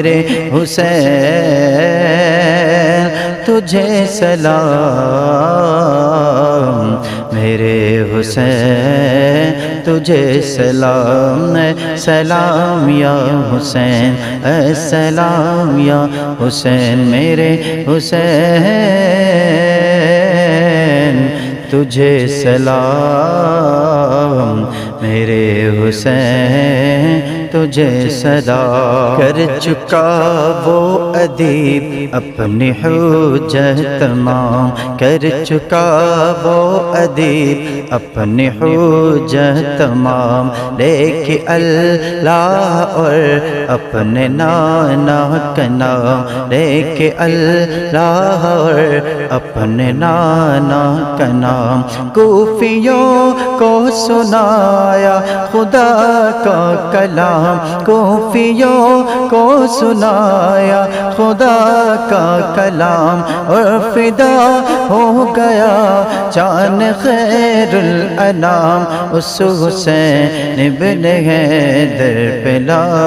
میرے حسین تجھے سلام، میرے حسین تجھے سلام، سلام یا حسین، السلام یا حسین، میرے حسین تجھے سلام، میرے حسین تجھے سلام۔ کر چکا وہ ادیب اپنی حجت تمام، کر چکا وہ ادیب اپنی حجت تمام، لے کے اللہ اور اپنے نانا کا نام، لے کے اللہ اور اپنے نانا کا نام، کوفیوں کو سنایا خدا کا کلام، کوفیوں کو سنایا خدا کا کلام، اور فدا ہو گیا جان خیر الانام، اس حسین ابن حیدر پہ